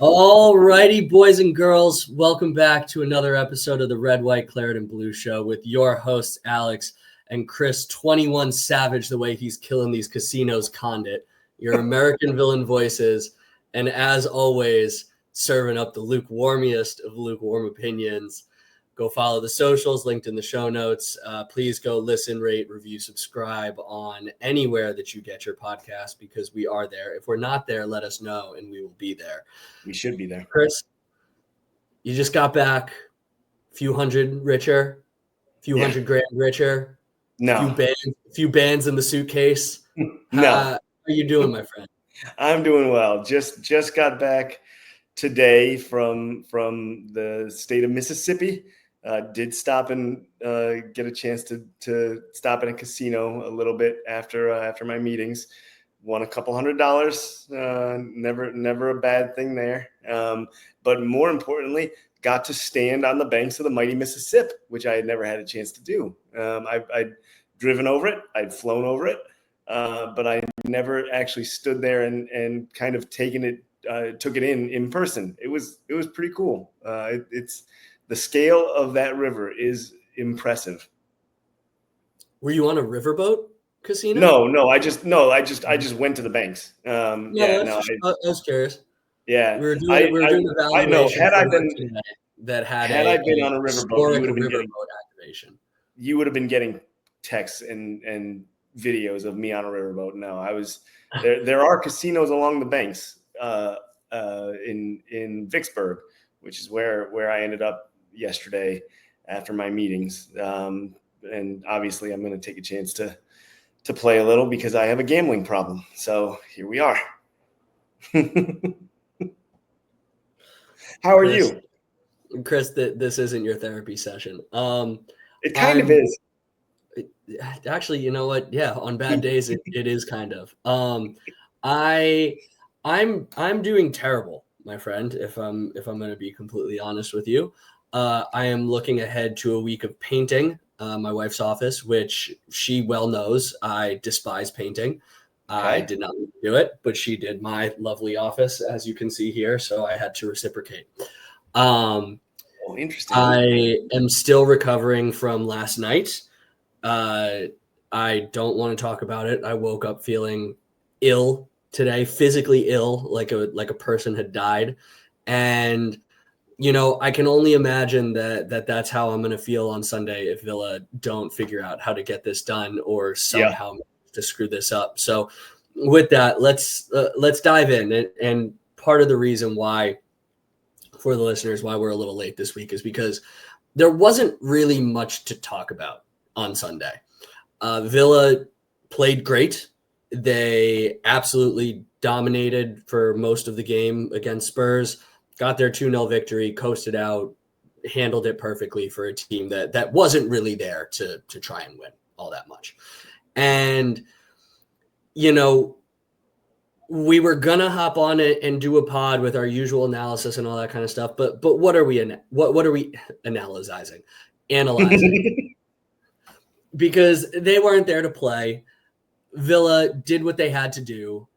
All righty, boys and girls, welcome back to another episode of the Red, White, Claret, and Blue Show with your hosts, Alex and Chris, 21 Savage, the way he's killing these casinos, Condit, your American villain voices, and as always, serving up the lukewarmiest of lukewarm opinions. Go follow the socials linked in the show notes. Please go listen, rate, review, subscribe on anywhere that you get your podcast because we are there. If we're not there, let us know and we will be there. We should be there. Chris, you just got back a few hundred richer, a few hundred grand richer. No. Few bands in the suitcase. No. How are you doing, my friend? I'm doing well. Just got back today from the state of Mississippi. Did stop and get a chance to stop in a casino a little bit after my meetings. Won a couple $100. Never a bad thing there. But more importantly, got to stand on the banks of the mighty Mississippi, which I had never had a chance to do. I'd driven over it. I'd flown over it. But I never actually stood there and kind of took it in person. It was pretty cool. It's the scale of that river is impressive. Were you on a riverboat casino? No. I just went to the banks. I was curious. Yeah, we were doing the valuation. I know. Had I been on a riverboat, you would have been getting texts and videos of me on a riverboat. No, I was there. There are casinos along the banks in Vicksburg, which is where I ended up yesterday after my meetings. And obviously I'm going to take a chance to play a little because I have a gambling problem. So here we are. How are you? Chris, this isn't your therapy session. It kind of is. Actually, you know what? Yeah, on bad days it is kind of. I'm doing terrible, my friend, if I'm going to be completely honest with you. I am looking ahead to a week of painting my wife's office, which she well knows I despise painting. Okay. I did not do it, but she did my lovely office, as you can see here, so I had to reciprocate. Interesting. I am still recovering from last night. I don't want to talk about it. I woke up feeling ill today, physically ill, like a person had died. And, I can only imagine that's how I'm going to feel on Sunday if Villa don't figure out how to get this done or somehow to screw this up. So with that, let's dive in. And part of the reason why, for the listeners, why we're a little late this week is because there wasn't really much to talk about on Sunday. Villa played great. They absolutely dominated for most of the game against Spurs, got their 2-0 victory, coasted out, handled it perfectly for a team that wasn't really there to try and win all that much. And, we were going to hop on it and do a pod with our usual analysis and all that kind of stuff. But what are we analyzing? Because they weren't there to play. Villa did what they had to do.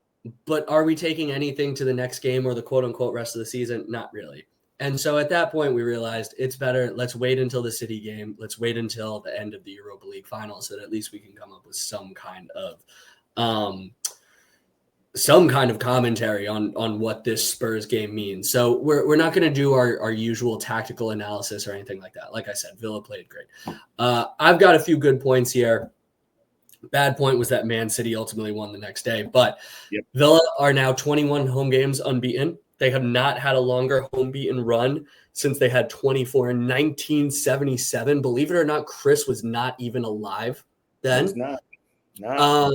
But are we taking anything to the next game or the quote unquote rest of the season? Not really. And so at that point, we realized it's better. Let's wait until the City game. Let's wait until the end of the Europa League final so that at least we can come up with some kind of commentary on what this Spurs game means. So we're not going to do our usual tactical analysis or anything like that. Like I said, Villa played great. I've got a few good points here. Bad point was that Man City ultimately won the next day. But Villa are now 21 home games unbeaten. They have not had a longer home beaten run since they had 24 in 1977. Believe it or not, Chris was not even alive then. He was not.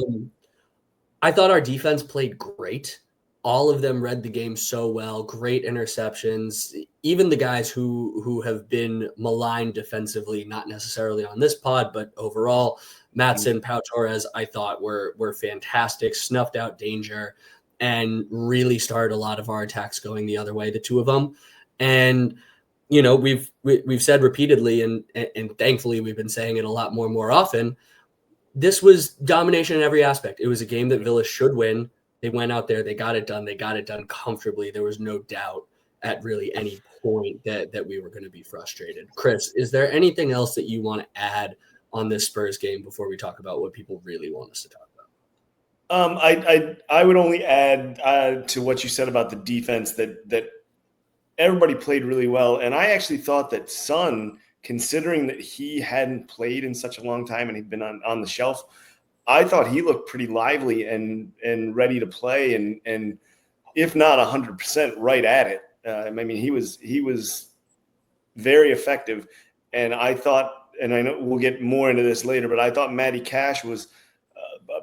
I thought our defense played great. All of them read the game so well. Great interceptions. Even the guys who have been maligned defensively, not necessarily on this pod, but overall, Maatsen, Pau Torres, I thought were fantastic, snuffed out danger, and really started a lot of our attacks going the other way, the two of them. And, we've said repeatedly, and thankfully we've been saying it a lot more often, this was domination in every aspect. It was a game that Villa should win. They went out there, they got it done comfortably. There was no doubt. at really any point that we were going to be frustrated. Chris, is there anything else that you want to add on this Spurs game before we talk about what people really want us to talk about? I would only add to what you said about the defense that everybody played really well, and I actually thought that Son, considering that he hadn't played in such a long time and he'd been on the shelf, I thought he looked pretty lively and ready to play, and if not 100% right at it. I mean, he was very effective, and I thought, and I know we'll get more into this later, but I thought Matty Cash was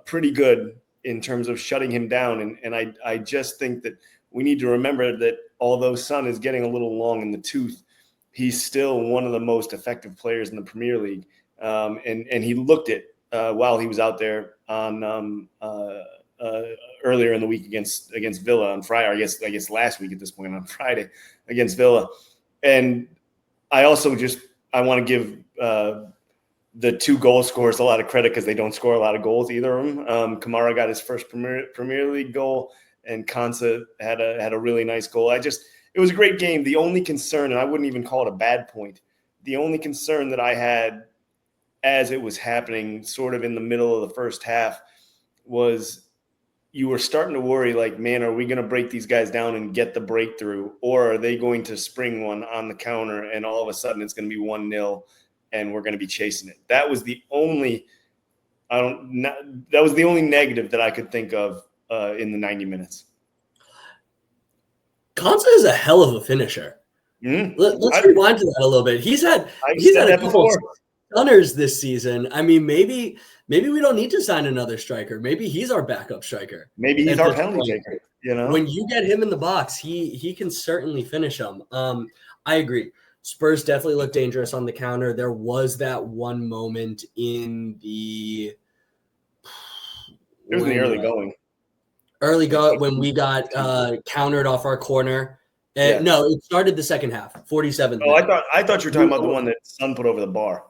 pretty good in terms of shutting him down, and I just think that we need to remember that although Son is getting a little long in the tooth, he's still one of the most effective players in the Premier League, and he looked it while he was out there on earlier in the week against Villa on Friday. Or I guess last week at this point on Friday against Villa. And I also I want to give the two goal scorers a lot of credit because they don't score a lot of goals, either of them. Kamara got his first Premier League goal, and Konsa had a really nice goal. It was a great game. The only concern, and I wouldn't even call it a bad point, the only concern that I had as it was happening sort of in the middle of the first half was you were starting to worry, like, man, are we going to break these guys down and get the breakthrough, or are they going to spring one on the counter and all of a sudden it's going to be 1-0 and we're going to be chasing it? That was the only negative that I could think of in the 90 minutes. Konsa is a hell of a finisher. Let's rewind to that a little bit. He's had a couple of stunners this season. I mean, maybe we don't need to sign another striker. Maybe he's our backup striker. Maybe he's our penalty taker. You know, when you get him in the box, he can certainly finish them. I agree. Spurs definitely looked dangerous on the counter. There was that one moment in the early going. When we got countered off our corner. No, it started the second half, 47th. Oh, I thought you were talking about the one that Son put over the bar.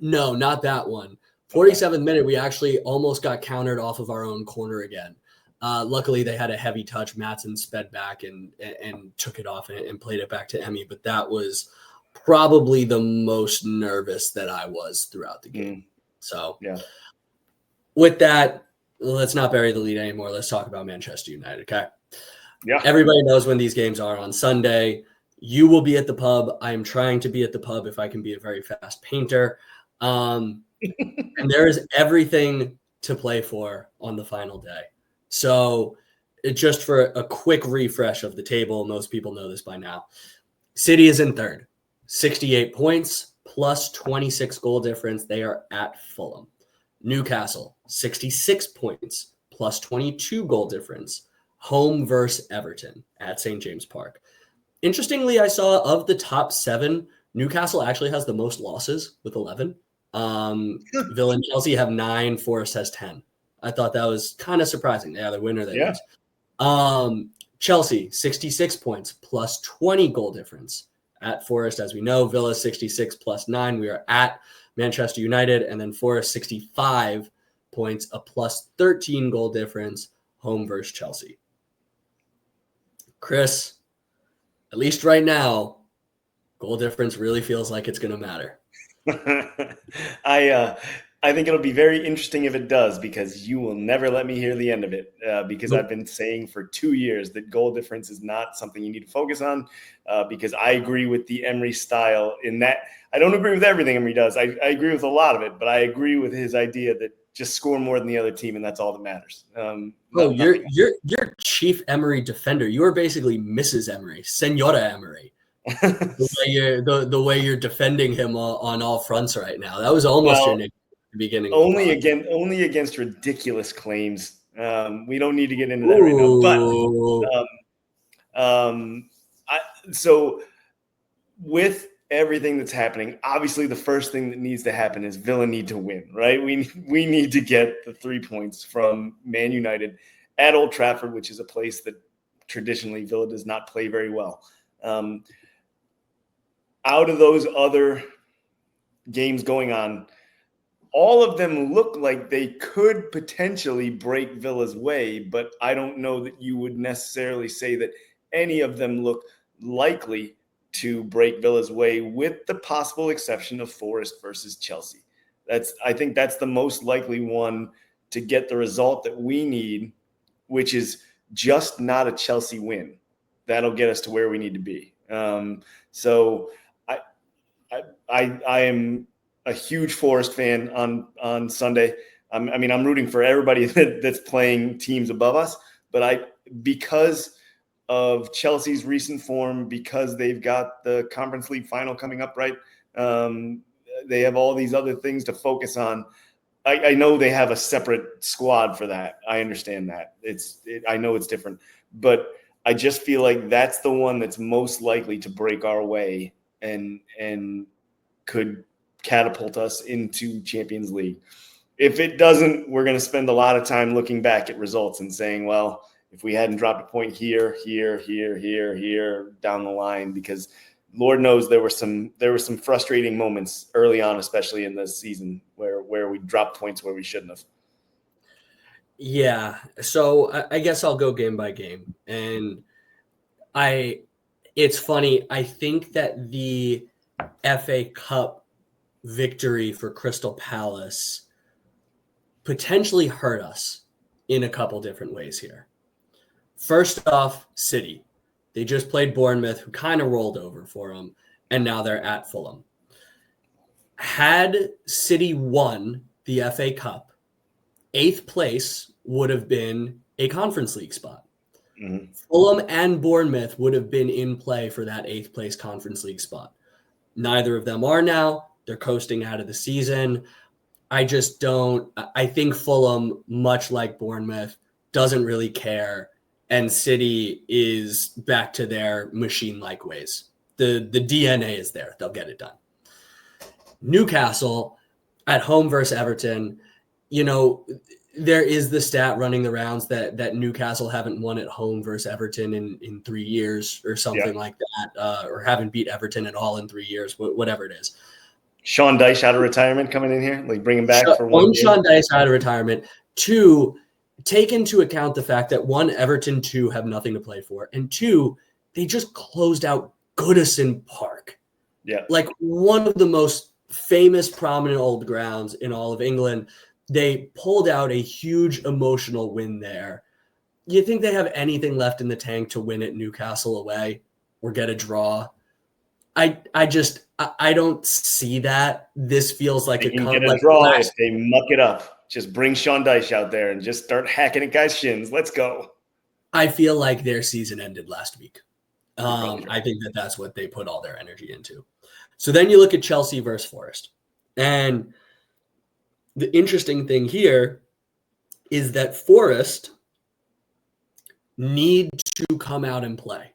No, not that one. 47th minute, we actually almost got countered off of our own corner again. Luckily, they had a heavy touch. Maatsen sped back and took it off and played it back to Emmy. But that was probably the most nervous that I was throughout the game. So, with that, let's not bury the lead anymore. Let's talk about Manchester United, okay? Yeah. Everybody knows when these games are on Sunday. You will be at the pub. I am trying to be at the pub if I can be a very fast painter. And there is everything to play for on the final day. So just for a quick refresh of the table, most people know this by now. City is in third, 68 points plus 26 goal difference. They are at Fulham. Newcastle, 66 points plus 22 goal difference. Home versus Everton at St. James Park. Interestingly, I saw of the top 7, Newcastle actually has the most losses with 11. Villa and Chelsea have 9. Forest has 10. I thought that was kind of surprising. Yeah, the winner there. Chelsea, 66 points plus 20 goal difference at Forest. As we know, Villa 66 plus 9. We are at Manchester United. And then Forest 65 points, a plus 13 goal difference, home versus Chelsea. Chris, at least right now, goal difference really feels like it's going to matter. I think it'll be very interesting if it does, because you will never let me hear the end of it, because I've been saying for 2 years that goal difference is not something you need to focus on, because I agree with the Emery style in that I don't agree with everything Emery does. I agree with a lot of it, but I agree with his idea that just score more than the other team, and that's all that matters. You're chief Emery defender. You are basically Mrs. Emery, Senora Emery. the way you're defending him on all fronts right now. That was almost your nickname at the beginning. Only against ridiculous claims. We don't need to get into that right now. But so with everything that's happening, obviously the first thing that needs to happen is Villa need to win, right? We need to get the 3 points from Man United at Old Trafford, which is a place that traditionally Villa does not play very well. Out of those other games going on, all of them look like they could potentially break Villa's way, but I don't know that you would necessarily say that any of them look likely to break Villa's way, with the possible exception of Forest versus Chelsea. I think that's the most likely one to get the result that we need, which is just not a Chelsea win. That'll get us to where we need to be. So I am a huge Forest fan on Sunday. I'm rooting for everybody that's playing teams above us, but because of Chelsea's recent form, because they've got the Conference League final coming up, right? They have all these other things to focus on. I know they have a separate squad for that. I understand that. I know it's different, but I just feel like that's the one that's most likely to break our way and could catapult us into Champions League. If it doesn't, we're going to spend a lot of time looking back at results and saying, well, if we hadn't dropped a point here, down the line, because Lord knows there were some frustrating moments early on, especially in this season, where we dropped points where we shouldn't have. Yeah. So I guess I'll go game by game. And it's funny. I think that the FA Cup victory for Crystal Palace potentially hurt us in a couple different ways here. First off, City. They just played Bournemouth, who kind of rolled over for them, and now they're at Fulham. Had City won the FA Cup, 8th place would have been a Conference League spot. Mm-hmm. Fulham and Bournemouth would have been in play for that 8th place Conference League spot. Neither of them are now. They're coasting out of the season. I think Fulham, much like Bournemouth, doesn't really care. And City is back to their machine-like ways. The DNA is there. They'll get it done. Newcastle at home versus Everton. There is the stat running the rounds that Newcastle haven't won at home versus Everton in 3 years or something like that, or haven't beat Everton at all in 3 years, whatever it is. Sean Dyche out of retirement coming in here, like bring him back for one. Sean Dyche out of retirement. 2, take into account the fact that 1, Everton 2 have nothing to play for, and 2, they just closed out Goodison Park. Yeah, like one of the most famous, prominent old grounds in all of England. They pulled out a huge emotional win there. You think they have anything left in the tank to win at Newcastle away or get a draw? I don't see that. This feels like they can get a draw if they muck it up. Just bring Sean Dyche out there and just start hacking at guys' shins. Let's go. I feel like their season ended last week. I think that's what they put all their energy into. So then you look at Chelsea versus Forest. And the interesting thing here is that Forest need to come out and play.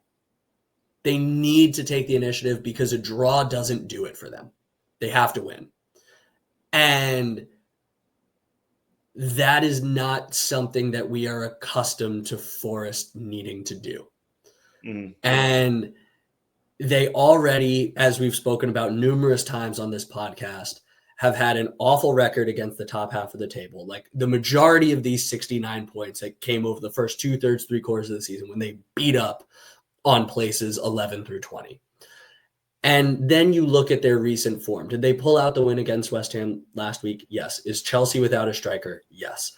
They need to take the initiative because a draw doesn't do it for them. They have to win. And that is not something that we are accustomed to Forest needing to do. Mm-hmm. And they already, as we've spoken about numerous times on this podcast, have had an awful record against the top half of the table. Like the majority of these 69 points that came over the first 2/3, 3/4 of the season when they beat up on places 11 through 20. And then you look at their recent form. Did they pull out the win against West Ham last week? Yes. Is Chelsea without a striker? Yes.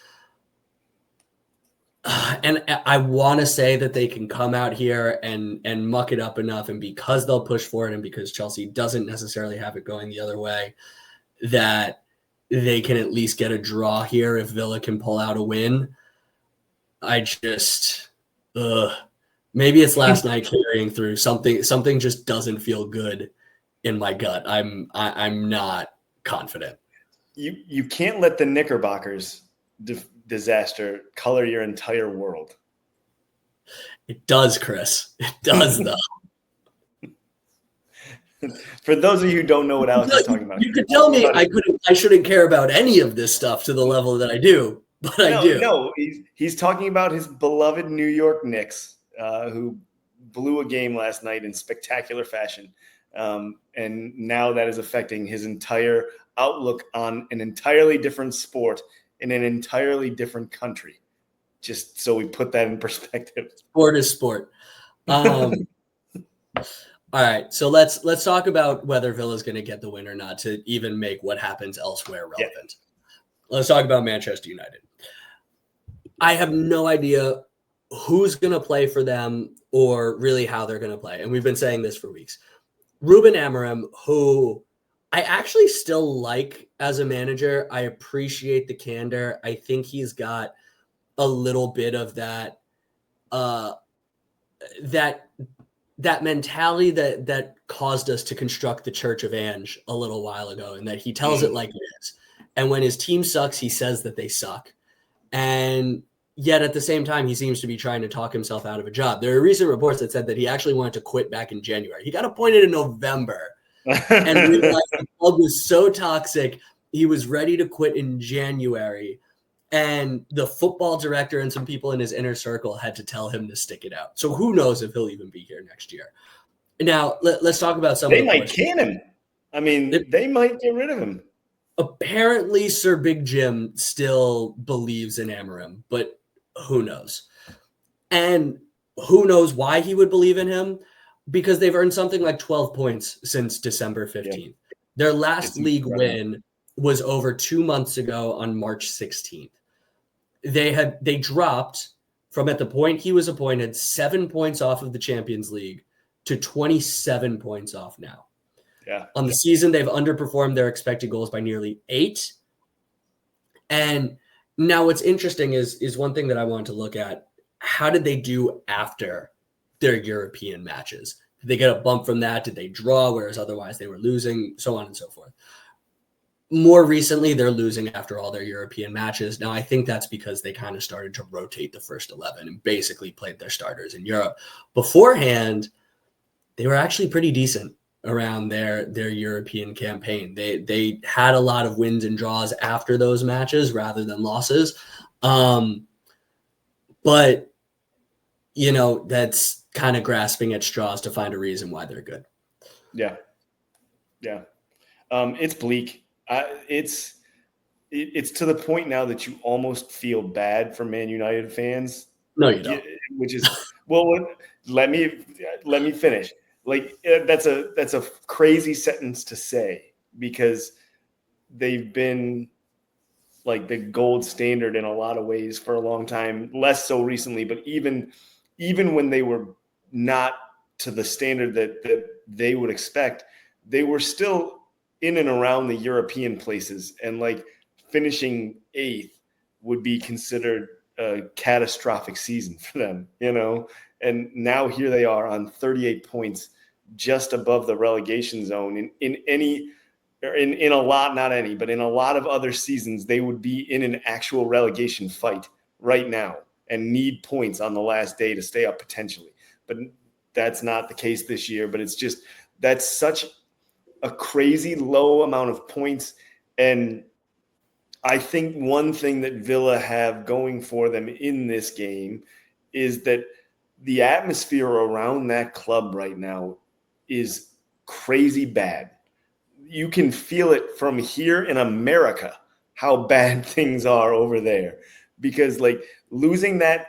And I want to say that they can come out here and muck it up enough, and because they'll push for it and because Chelsea doesn't necessarily have it going the other way, that they can at least get a draw here if Villa can pull out a win. Maybe it's last night carrying through. Something just doesn't feel good in my gut. I'm not confident. You can't let the Knickerbockers disaster color your entire world. It does, Chris. It does, though. For those of you who don't know what Alex is talking about, you could tell me I shouldn't care about any of this stuff to the level that I do, but I do. No, he's talking about his beloved New York Knicks, who blew a game last night in spectacular fashion. And now that is affecting his entire outlook on an entirely different sport in an entirely different country. Just so we put that in perspective. Sport is sport. All right, so let's talk about whether Villa's going to get the win or not to even make what happens elsewhere relevant. Yeah. Let's talk about Manchester United. I have no idea who's going to play for them or really how they're going to play, and we've been saying this for weeks. Ruben Amorim, who I actually still like as a manager, I appreciate the candor. I think he's got a little bit of that that mentality that caused us to construct the Church of Ange a little while ago, and that he tells it like it is. And when his team sucks, he says that they suck. And yet at the same time, he seems to be trying to talk himself out of a job. There are recent reports that said that he actually wanted to quit back in January. He got appointed in November and realized the club was so toxic, he was ready to quit in January. And the football director and some people in his inner circle had to tell him to stick it out. So who knows if he'll even be here next year. Now, let's talk about some of the might can him. I mean, they might get rid of him. Apparently, Sir Big Jim still believes in Amorim, but who knows? And who knows why he would believe in him? Because they've earned something like 12 points since December 15th. Yeah. Their last league win was over 2 months ago on March 16th. They dropped from at the point he was appointed 7 points off of the Champions League to 27 points off now. Yeah. On the season, they've underperformed their expected goals by nearly 8. And now what's interesting is one thing that I wanted to look at. How did they do after their European matches? Did they get a bump from that? Did they draw, whereas otherwise they were losing, so on and so forth? More recently, they're losing after all their European matches. Now, I think that's because they kind of started to rotate the first 11 and basically played their starters in Europe. Beforehand, they were actually pretty decent around their European campaign. They had a lot of wins and draws after those matches rather than losses. But, you know, that's kind of grasping at straws to find a reason why they're good. Yeah. Yeah. It's bleak. It's to the point now that you almost feel bad for Man United fans. No, you don't. Which is, well, let me finish. Like that's a crazy sentence to say, because they've been like the gold standard in a lot of ways for a long time, less so recently, but even when they were not to the standard that they would expect, they were still in and around the European places, and like finishing 8th would be considered a catastrophic season for them, you know? And now here they are on 38 points, just above the relegation zone. In a lot, not any, but in a lot of other seasons, they would be in an actual relegation fight right now and need points on the last day to stay up potentially. But that's not the case this year. But it's just, that's such a crazy low amount of points. And I think one thing that Villa have going for them in this game is that the atmosphere around that club right now is crazy bad. You can feel it from here in America, how bad things are over there, because like losing that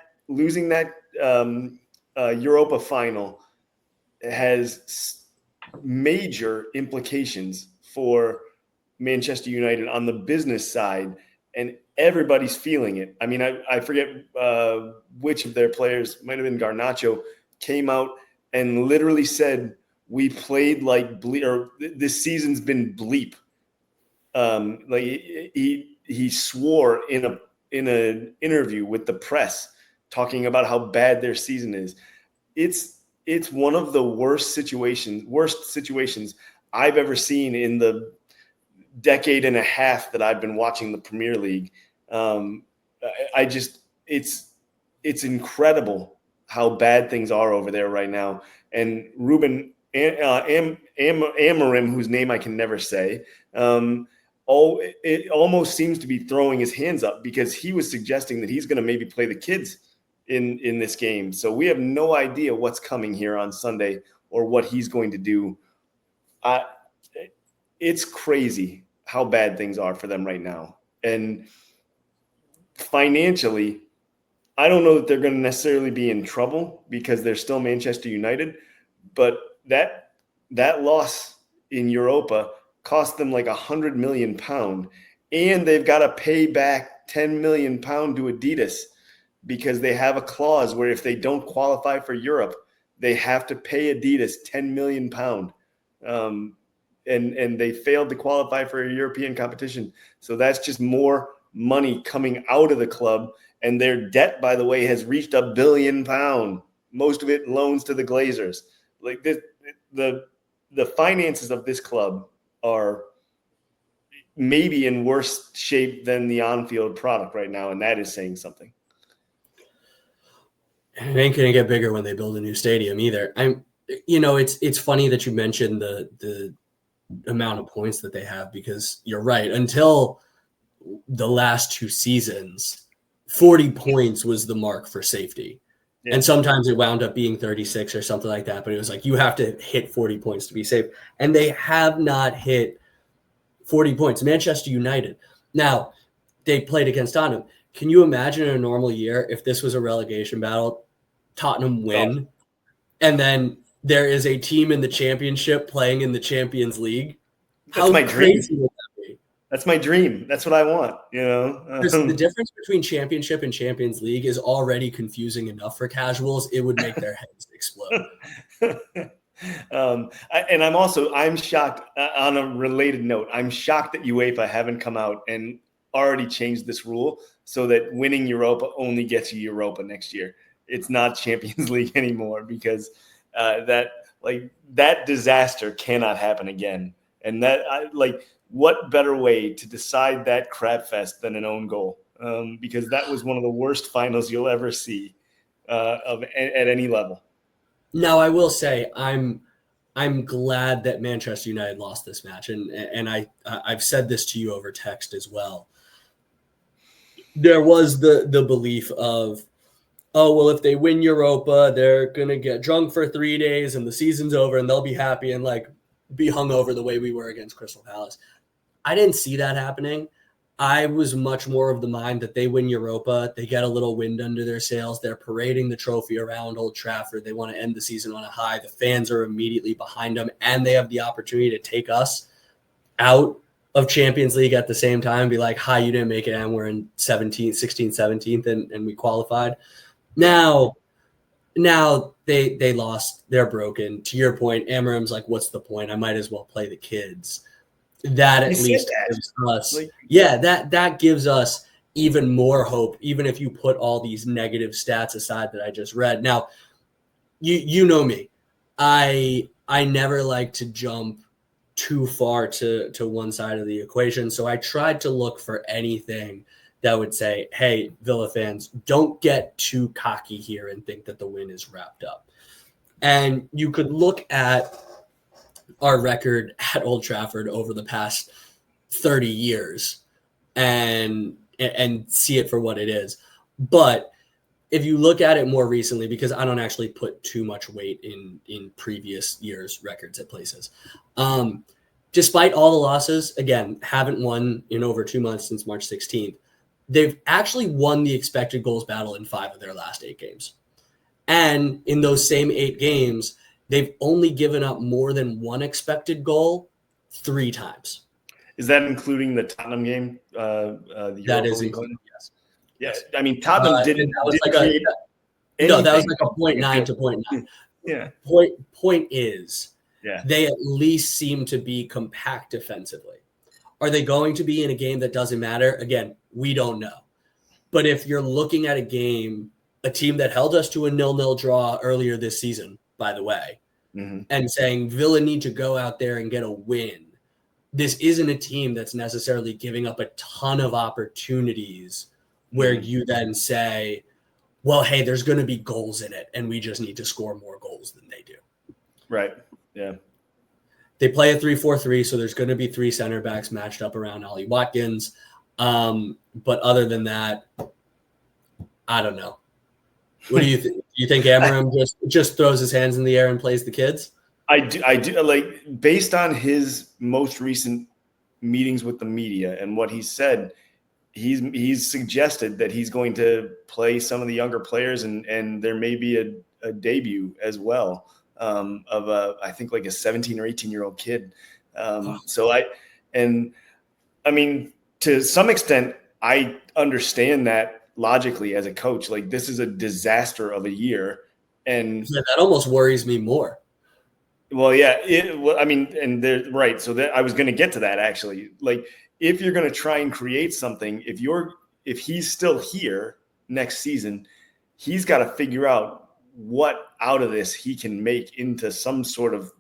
Europa final has major implications for Manchester United on the business side, and everybody's feeling it. I mean, I forget which of their players, might have been Garnacho, came out and literally said, we played like bleep, or this season's been bleep. Like he swore in an interview with the press, talking about how bad their season is. It's one of the worst situations I've ever seen in the decade and a half that I've been watching the Premier League. It's incredible how bad things are over there right now. And Ruben Amorim, whose name I can never say, it almost seems to be throwing his hands up, because he was suggesting that he's going to maybe play the kids in this game. So we have no idea what's coming here on Sunday or what he's going to do. It's crazy how bad things are for them right now. And financially, I don't know that they're going to necessarily be in trouble, because they're still Manchester United, but that loss in Europa cost them like £100 million, and they've got to pay back £10 million to Adidas because they have a clause where if they don't qualify for Europe, they have to pay Adidas £10 million. And they failed to qualify for a European competition. So that's just more money coming out of the club. And their debt, by the way, has reached £1 billion. Most of it loans to the Glazers. Like this, the finances of this club are maybe in worse shape than the on-field product right now, and that is saying something. It ain't gonna get bigger when they build a new stadium either. It's funny that you mentioned the amount of points that they have, because you're right. Until the last 2 seasons, 40 points was the mark for safety. Yeah. And sometimes it wound up being 36 or something like that, but it was like you have to hit 40 points to be safe. And they have not hit 40 points. Manchester United. Now, they played against Tottenham. Can you imagine in a normal year if this was a relegation battle, Tottenham win, and then there is a team in the championship playing in the Champions League? That's my dream. Would that be? That's my dream. That's what I want. The difference between championship and Champions League is already confusing enough for casuals. It would make their heads explode. And I'm shocked on a related note. I'm shocked that UEFA haven't come out and already changed this rule so that winning Europa only gets you Europa next year. It's not Champions League anymore, because that disaster cannot happen again. And what better way to decide that crap fest than an own goal? Because that was one of the worst finals you'll ever see at any level. Now, I will say I'm glad that Manchester United lost this match, and I've said this to you over text as well. There was the belief of, oh, well, if they win Europa, they're going to get drunk for 3 days and the season's over and they'll be happy and be hungover the way we were against Crystal Palace. I didn't see that happening. I was much more of the mind that they win Europa, they get a little wind under their sails, they're parading the trophy around Old Trafford, they want to end the season on a high, the fans are immediately behind them, and they have the opportunity to take us out of Champions League at the same time, be like, hi, you didn't make it, and we're in 16th, 17th, and we qualified. Now they lost, they're broken. To your point, Amarim's like, what's the point? I might as well play the kids. That at least gives us, that gives us even more hope, even if you put all these negative stats aside that I just read. Now, you know me. I never like to jump too far to one side of the equation. So I tried to look for anything that would say, hey, Villa fans, don't get too cocky here and think that the win is wrapped up. And you could look at our record at Old Trafford over the past 30 years and see it for what it is. But if you look at it more recently, because I don't actually put too much weight in previous years' records at places, despite all the losses, again, haven't won in over 2 months since March 16th. They've actually won the expected goals battle in 5 of their last 8 games. And in those same 8 games, they've only given up more than 1 expected goal 3 times. Is that including the Tottenham game? That is including, yes. Yes. I mean, Tottenham didn't that was like a 0.9 to 0.9. Yeah. Point is, they at least seem to be compact defensively. Are they going to be in a game that doesn't matter? Again, we don't know. But if you're looking at a team that held us to a 0-0 draw earlier this season, by the way, and saying Villa need to go out there and get a win, this isn't a team that's necessarily giving up a ton of opportunities where you then say, well, hey, there's going to be goals in it, and we just need to score more goals than they do. Right, yeah. They play a 3-4-3, so there's going to be 3 center backs matched up around Ollie Watkins. But other than that, I don't know. What do you think? Do you think Amarim just throws his hands in the air and plays the kids? I do. Like, based on his most recent meetings with the media and what he said, he's suggested that he's going to play some of the younger players, and there may be a debut as well. of I think like a 17 or 18-year-old kid. I mean, to some extent, I understand that logically as a coach. Like, this is a disaster of a year. And yeah, that almost worries me more. Well, yeah. Right. So that I was going to get to that actually. Like, if you're going to try and create something, if he's still here next season, he's got to figure out what out of this he can make into some sort of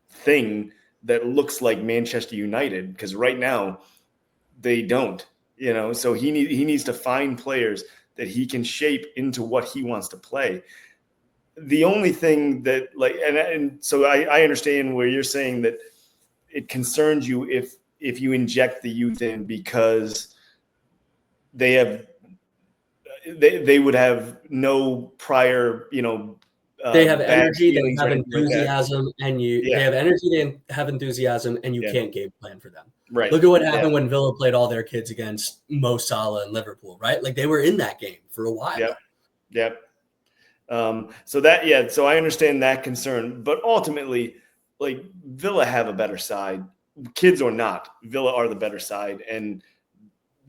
thing that looks like Manchester United. Because right now they don't. So he needs to find players that he can shape into what he wants to play. The only thing that and so I understand where you're saying that it concerns you if you inject the youth in because they would have no prior, they have energy, they have enthusiasm, they have energy, they have enthusiasm, and you can't game plan for them. Right. Look at what happened when Villa played all their kids against Mo Salah and Liverpool, right? Like, they were in that game for a while. Yep. So I understand that concern, but ultimately, like, Villa have a better side, kids or not. Villa are the better side, and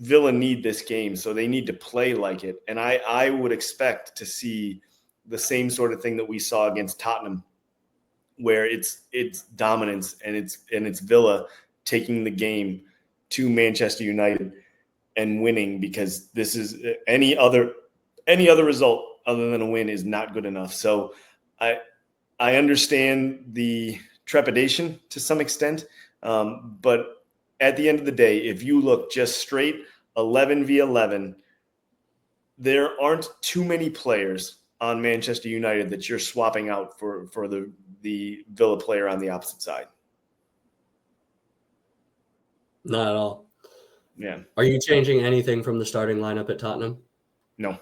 Villa need this game, so they need to play like it. And I would expect to see the same sort of thing that we saw against Tottenham, where it's dominance and it's Villa taking the game to Manchester United and winning, because this is any other result other than a win is not good enough. So I understand the trepidation to some extent, but at the end of the day, if you look just straight 11v11, there aren't too many players on Manchester United that you're swapping out for the Villa player on the opposite side. Not at all. Yeah. Are you changing anything from the starting lineup at Tottenham? No.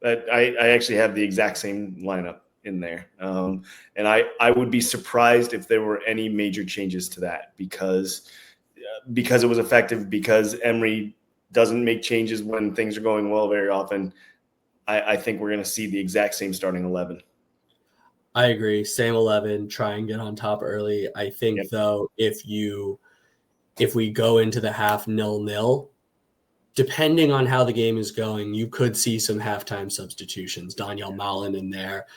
I actually have the exact same lineup in there. And I would be surprised if there were any major changes to that because it was effective, because Emery doesn't make changes when things are going well very often. I think we're going to see the exact same starting 11. I agree. Same 11, try and get on top early. I think, though, if we go into the half 0-0, depending on how the game is going, you could see some halftime substitutions. Daniel Malen in there.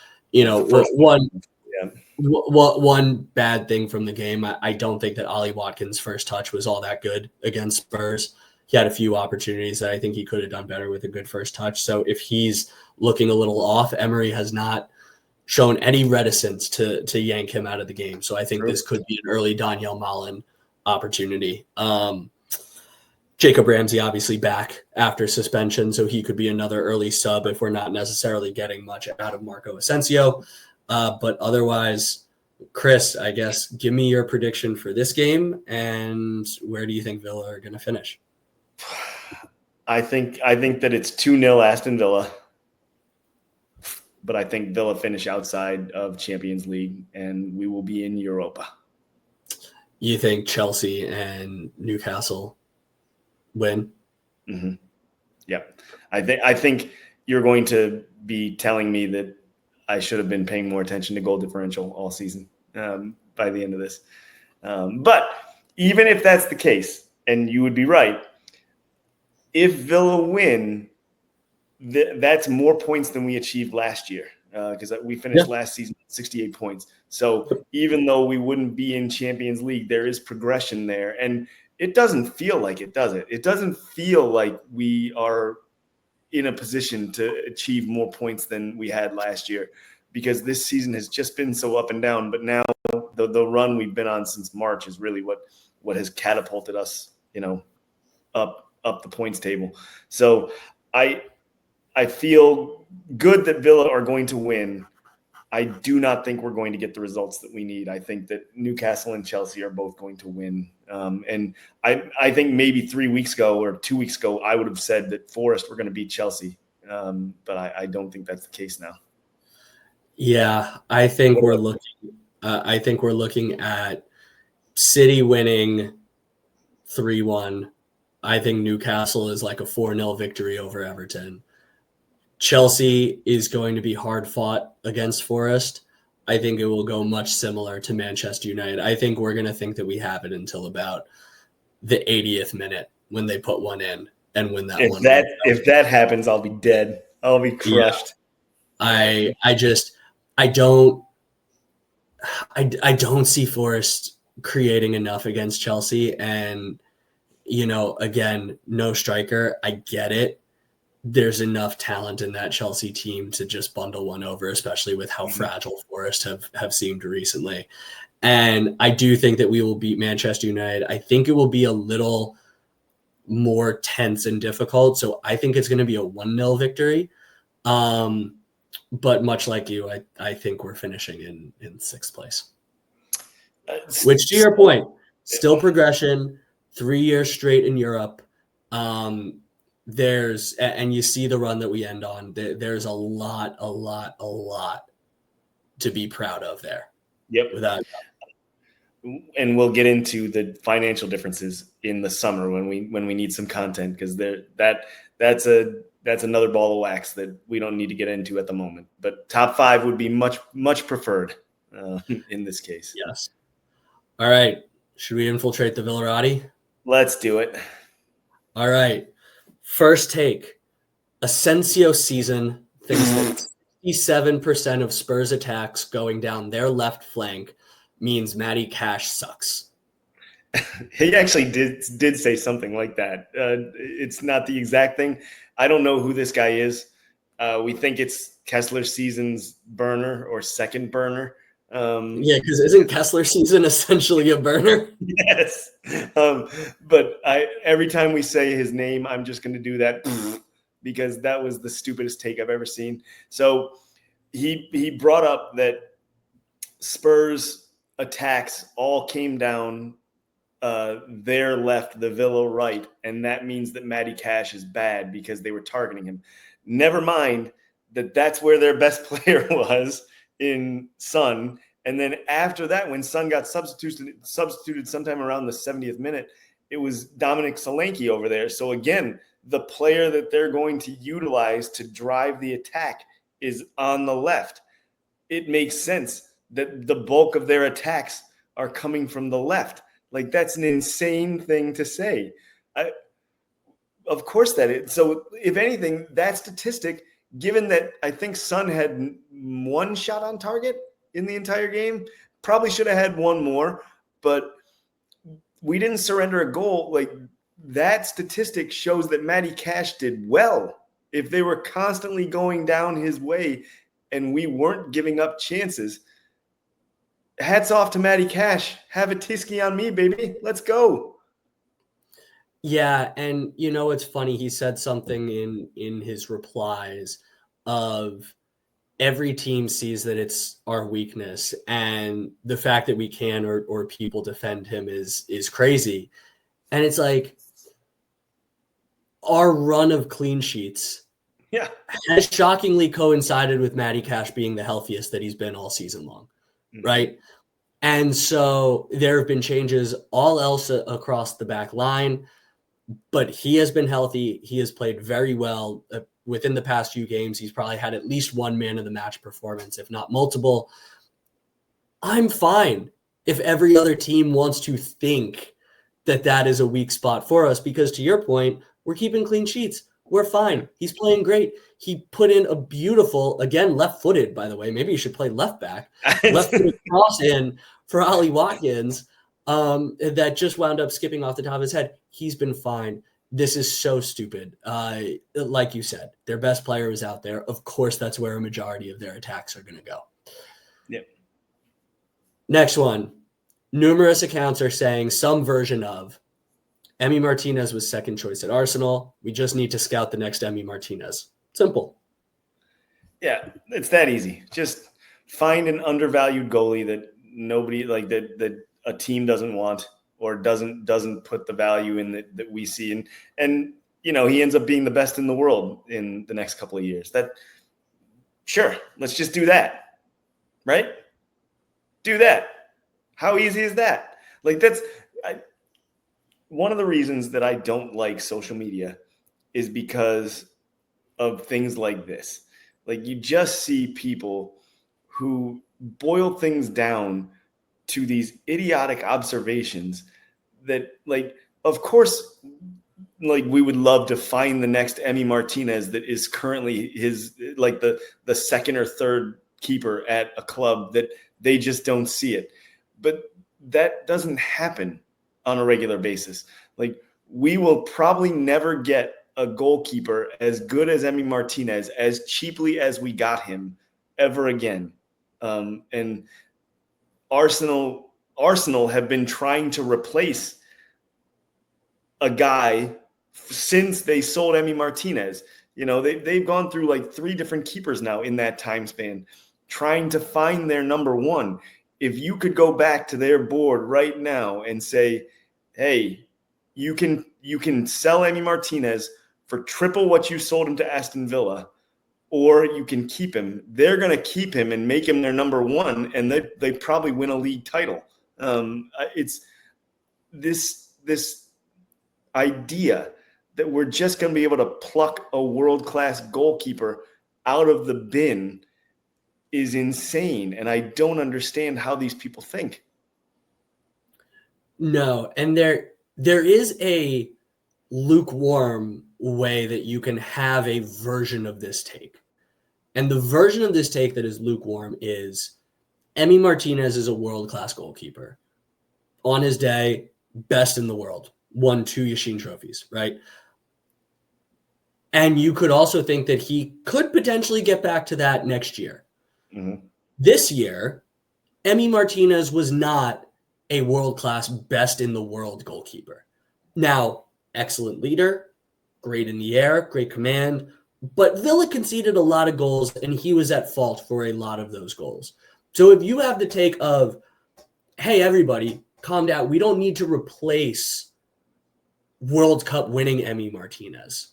One bad thing from the game, I don't think that Ollie Watkins' first touch was all that good against Spurs. He had a few opportunities that I think he could have done better with a good first touch. So if he's looking a little off, Emery has not shown any reticence to yank him out of the game. So I think this could be an early Daniel Malen opportunity. Jacob Ramsey obviously back after suspension, so he could be another early sub if we're not necessarily getting much out of Marco Asensio. But otherwise, Chris, I guess, give me your prediction for this game, and where do you think Villa are going to finish? I think that it's 2-0 Aston Villa, but I think Villa finish outside of Champions League, and we will be in Europa. You think Chelsea and Newcastle win? Mm-hmm. Yep. I think you're going to be telling me that I should have been paying more attention to goal differential all season by the end of this. But even if that's the case, and you would be right, if Villa win, that's more points than we achieved last year, because we finished last season at 68 points. So even though we wouldn't be in Champions League, there is progression there. And it doesn't feel like it, does it? It doesn't feel like we are in a position to achieve more points than we had last year, because this season has just been so up and down. But now the run we've been on since March is really what has catapulted us, up the points table. So I feel good that Villa are going to win. I do not think we're going to get the results that we need. I think that Newcastle and Chelsea are both going to win. And I think maybe 3 weeks ago or 2 weeks ago, I would have said that Forest were going to beat Chelsea. But I don't think that's the case now. Yeah, I think we're looking at City winning 3-1. I think Newcastle is like a 4-0 victory over Everton. Chelsea is going to be hard fought against Forest. I think it will go much similar to Manchester United. I think we're going to think that we have it until about the 80th minute when they put one in and win that one. If that happens, I'll be dead. I'll be crushed. Yeah. I don't see Forrest creating enough against Chelsea. And, again, no striker. I get it. There's enough talent in that Chelsea team to just bundle one over, especially with how fragile Forest have seemed recently. And I do think that we will beat Manchester United. I think it will be a little more tense and difficult. So I think it's going to be a 1-0 victory. But much like you, I think we're finishing in sixth place. Which, to your point, still progression, 3 years straight in Europe. And you see the run that we end on. There's a lot to be proud of there. Yep. And we'll get into the financial differences in the summer when we need some content, because that's another ball of wax that we don't need to get into at the moment. But top 5 would be much preferred in this case. Yes. All right. Should we infiltrate the Villarati? Let's do it. All right. First take. Asensio season thinks that 67% of Spurs attacks going down their left flank means Matty Cash sucks. He actually did say something like that. It's not the exact thing. I don't know who this guy is. We think it's Kessler season's burner or second burner. Because isn't Kessler season essentially a burner? Yes. But every time we say his name, I'm just going to do that because that was the stupidest take I've ever seen. So he brought up that Spurs attacks all came down their left, the Villa right, and that means that Matty Cash is bad because they were targeting him. Never mind that's where their best player was in Son. And then after that, when Son got substituted sometime around the 70th minute, it was Dominic Solanke over there. So again, the player that they're going to utilize to drive the attack is on the left. It makes sense that the bulk of their attacks are coming from the left. Like, that's an insane thing to say. Of course that is. So if anything, that statistic, given that I think Son had 1 shot on target in the entire game, probably should have had 1 more, but we didn't surrender a goal. Like, that statistic shows that Matty Cash did well. If they were constantly going down his way and we weren't giving up chances, hats off to Matty Cash. Have a tisky on me, baby. Let's go. Yeah, and it's funny. He said something in his replies of every team sees that it's our weakness, and the fact that we can or people defend him is crazy. And it's like, our run of clean sheets has shockingly coincided with Matty Cash being the healthiest that he's been all season long. Right. And so there have been changes all else across the back line, but he has been healthy. He has played very well within the past few games. He's probably had at least 1 man of the match performance, if not multiple. I'm fine if every other team wants to think that is a weak spot for us, because to your point, we're keeping clean sheets. We're fine. He's playing great. He put in a beautiful, again, left-footed, by the way. Maybe you should play left back. Left-footed cross in for Ollie Watkins that just wound up skipping off the top of his head. He's been fine. This is so stupid. Like you said, their best player is out there. Of course, that's where a majority of their attacks are going to go. Yep. Next one. Numerous accounts are saying some version of Emi Martinez was second choice at Arsenal. We just need to scout the next Emi Martinez. Simple. Yeah, it's that easy. Just find an undervalued goalie that nobody that a team doesn't want or doesn't put the value in that we see. And he ends up being the best in the world in the next couple of years. Sure, let's just do that. Right? Do that. How easy is that? One of the reasons that I don't like social media is because of things like this. Like, you just see people who boil things down to these idiotic observations that, like, of course, like, we would love to find the next Emi Martinez that is currently his, like, the second or third keeper at a club that they just don't see it. But that doesn't happen on a regular basis. Like, we will probably never get a goalkeeper as good as Emi Martinez as cheaply as we got him ever again. And Arsenal have been trying to replace a guy since they sold Emi Martinez. You know, they've gone through like 3 different keepers now in that time span, trying to find their number one. If you could go back to their board right now and say, hey, you can sell Emi Martinez for triple what you sold him to Aston Villa, or you can keep him. They're going to keep him and make him their number one, and they probably win a league title. It's this idea that we're just going to be able to pluck a world-class goalkeeper out of the bin is insane, and I don't understand how these people think. No, and there is a lukewarm way that you can have a version of this take. And the version of this take that is lukewarm is Emi Martinez is a world-class goalkeeper. On his day, best in the world. Won 2 Yashin trophies, right? And you could also think that he could potentially get back to that next year. Mm-hmm. This year, Emi Martinez was not a world-class, best in the world goalkeeper. Now, excellent leader, great in the air, great command, but Villa conceded a lot of goals, and he was at fault for a lot of those goals. So if you have the take of, hey, everybody, calm down, we don't need to replace World Cup winning Emi Martinez.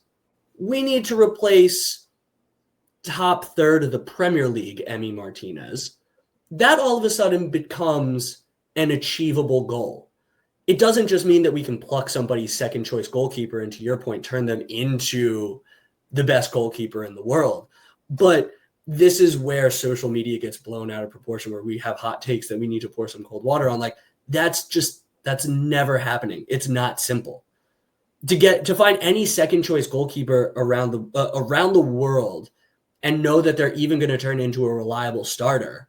We need to replace top third of the Premier League Emi Martinez. That all of a sudden becomes an achievable goal. It doesn't just mean that we can pluck somebody's second choice goalkeeper and, to your point, turn them into the best goalkeeper in the world. But this is where social media gets blown out of proportion, where we have hot takes that we need to pour some cold water on. Like, that's never happening. It's not simple. To find any second choice goalkeeper around the world and know that they're even going to turn into a reliable starter.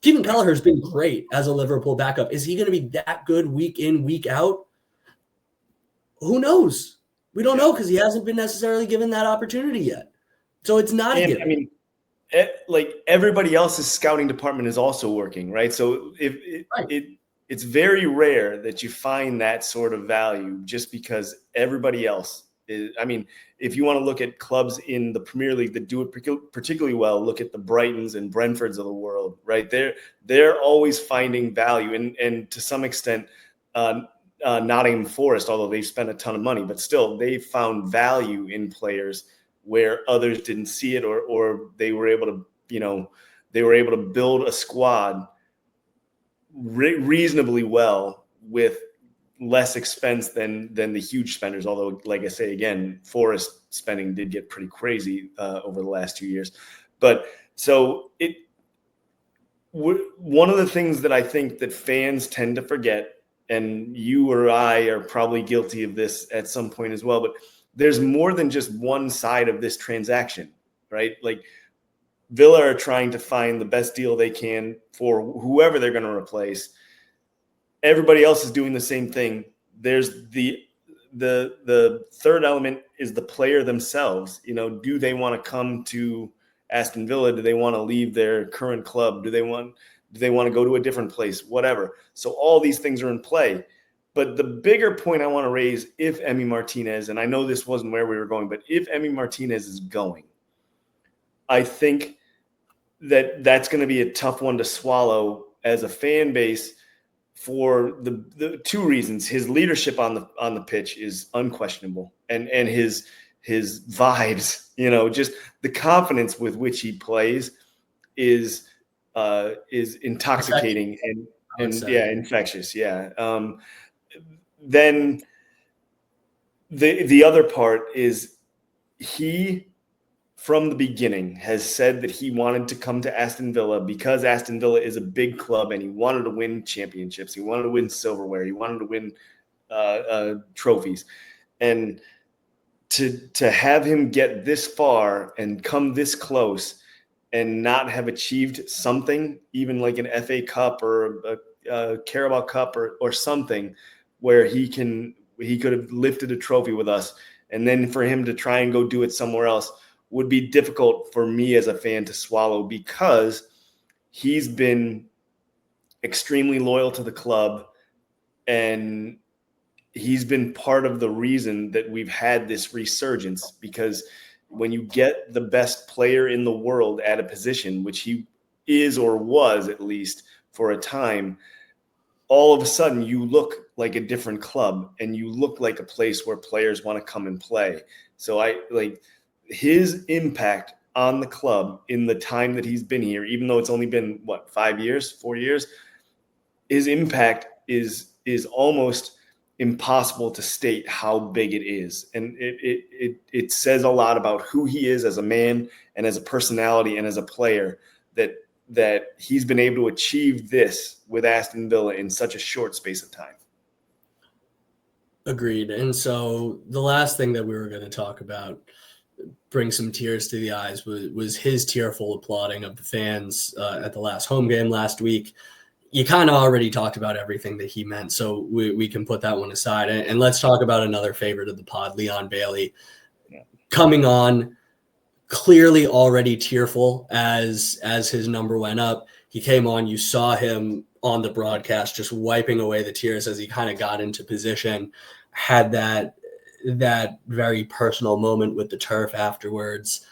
Steven Kelleher's been great as a Liverpool backup. Is he going to be that good week in, week out? Who knows? We don't know, because he hasn't been necessarily given that opportunity yet. So it's not a given. I mean, like, everybody else's scouting department is also working, right? So it's very rare that you find that sort of value just because everybody else is. I mean, if you want to look at clubs in the Premier League that do it particularly well, look at the Brightons and Brentfords of the world, right? They're always finding value, and to some extent, Nottingham Forest, although they've spent a ton of money, but still they found value in players where others didn't see it, or they were able to build a squad reasonably well with less expense than the huge spenders. Although, like I say again, Forest spending did get pretty crazy over the last 2 years. But so one of the things that I think that fans tend to forget, and you or I are probably guilty of this at some point as well, but there's more than just one side of this transaction, right? Like, Villa are trying to find the best deal they can for whoever they're going to replace. Everybody else is doing the same thing. There's the third element is the player themselves. You know, do they want to come to Aston Villa? Do they want to leave their current club? Do they want to go to a different place? Whatever. So all these things are in play. But the bigger point I want to raise, if Emi Martinez, and I know this wasn't where we were going, but if Emi Martinez is going, I think that's going to be a tough one to swallow as a fan base for the 2 reasons. His leadership on the pitch is unquestionable, and his vibes, you know, just the confidence with which he plays is intoxicating and infectious. Yeah. Then the other part is he from the beginning has said that he wanted to come to Aston Villa because Aston Villa is a big club and he wanted to win championships. He wanted to win silverware. He wanted to win trophies. And to have him get this far and come this close and not have achieved something, even like an FA Cup or a Carabao Cup or something where he could have lifted a trophy with us, and then for him to try and go do it somewhere else would be difficult for me as a fan to swallow, because he's been extremely loyal to the club and he's been part of the reason that we've had this resurgence. Because when you get the best player in the world at a position, which he is or was at least for a time, all of a sudden you look like a different club and you look like a place where players want to come and play. So I like his impact on the club in the time that he's been here, even though it's only been 4 years, his impact is almost impossible to state how big it is. And it says a lot about who he is as a man and as a personality and as a player, that he's been able to achieve this with Aston Villa in such a short space of time. Agreed. And so the last thing that we were going to talk about, bring some tears to the eyes, was his tearful applauding of the fans at the last home game last week. You kind of already talked about everything that he meant, so we can put that one aside. And let's talk about another favorite of the pod, Leon Bailey, coming on, clearly already tearful as his number went up. He came on, you saw him on the broadcast just wiping away the tears as he kind of got into position, had that very personal moment with the turf afterwards.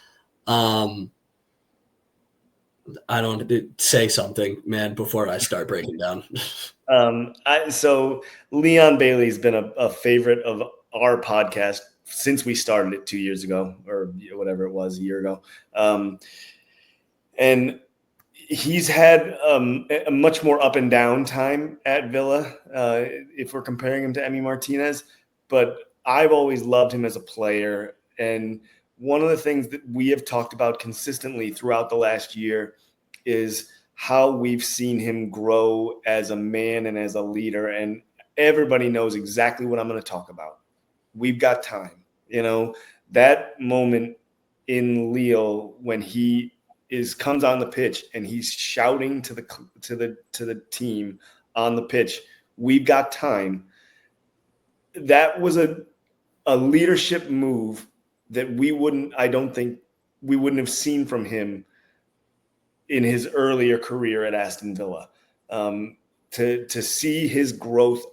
I don't say something, man, before I start breaking down. So Leon Bailey's been a favorite of our podcast since we started it 2 years ago, or whatever it was, a year ago. And he's had a much more up and down time at Villa, if we're comparing him to Emi Martinez. But I've always loved him as a player. And one of the things that we have talked about consistently throughout the last year is how we've seen him grow as a man and as a leader. And everybody knows exactly what I'm going to talk about. We've got time. That moment in Lille when he comes on the pitch and he's shouting to the team on the pitch, "We've got time." That was a leadership move that I don't think we wouldn't have seen from him in his earlier career at Aston Villa. To see his growth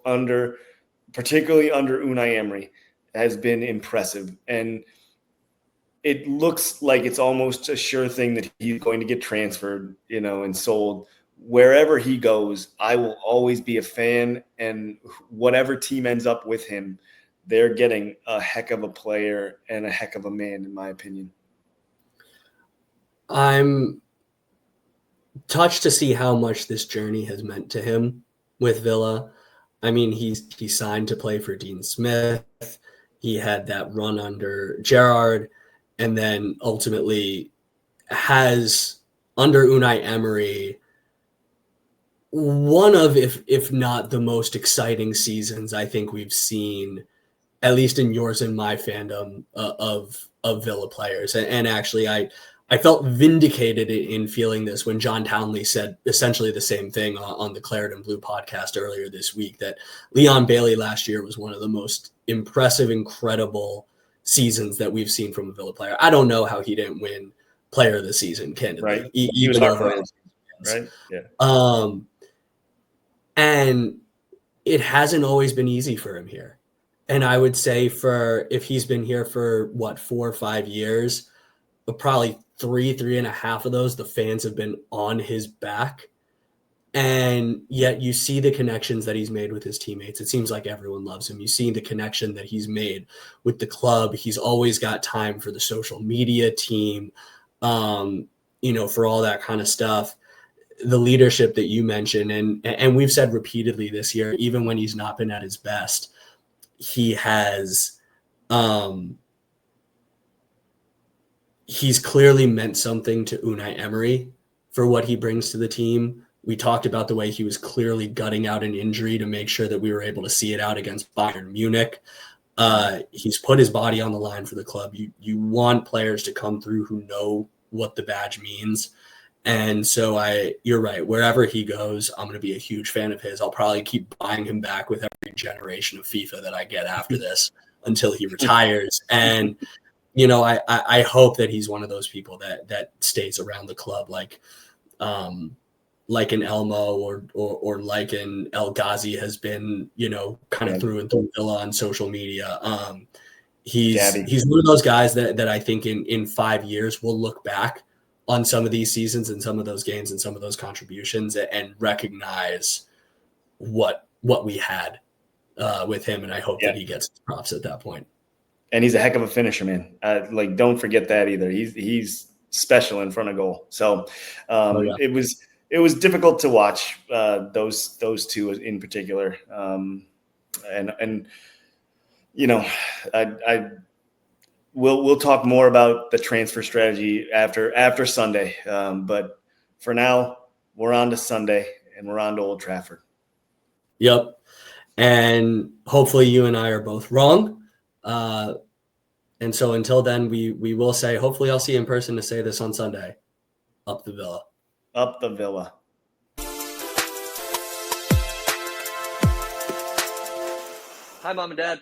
particularly under Unai Emery, has been impressive. And it looks like it's almost a sure thing that he's going to get transferred, and sold. Wherever he goes, I will always be a fan, and whatever team ends up with him, they're getting a heck of a player and a heck of a man, in my opinion. I'm touched to see how much this journey has meant to him with Villa. I mean, he signed to play for Dean Smith. He had that run under Gerrard, and then ultimately has, under Unai Emery, one of, if not the most exciting seasons I think we've seen, at least in yours and my fandom, of Villa players. And actually, I felt vindicated in feeling this when John Townley said essentially the same thing on the Claret and Blue podcast earlier this week, that Leon Bailey last year was one of the most impressive, incredible seasons that we've seen from a Villa player. I don't know how he didn't win Player of the Season, candidly. Right. He was our player, right? Yeah. And it hasn't always been easy for him here. And I would say if he's been here for 4 or 5 years, but probably 3.5 of those, the fans have been on his back. And yet you see the connections that he's made with his teammates. It seems like everyone loves him. You see the connection that he's made with the club. He's always got time for the social media team, for all that kind of stuff. The leadership that you mentioned, and we've said repeatedly this year, even when he's not been at his best, he has he's clearly meant something to Unai Emery for what he brings to the team. We talked about the way he was clearly gutting out an injury to make sure that we were able to see it out against Bayern Munich. He's put his body on the line for the club. You want players to come through who know what the badge means. And so you're right. Wherever he goes, I'm going to be a huge fan of his. I'll probably keep buying him back with every generation of FIFA that I get after this until he retires. And, I hope that he's one of those people that stays around the club, like an Elmo or like an El Ghazi has been, kind of through and through Villa on social media. He's one of those guys that I think in 5 years we'll look back on some of these seasons and some of those games and some of those contributions and recognize what we had with him. And I hope that he gets props at that point. And he's a heck of a finisher, man. Don't forget that either. He's special in front of goal. So it was difficult to watch those two in particular. We'll talk more about the transfer strategy after Sunday. But for now, we're on to Sunday and we're on to Old Trafford. Yep. And hopefully you and I are both wrong. And so until then, we will say, hopefully I'll see you in person to say this on Sunday. Up the Villa. Up the Villa. Hi, Mom and Dad.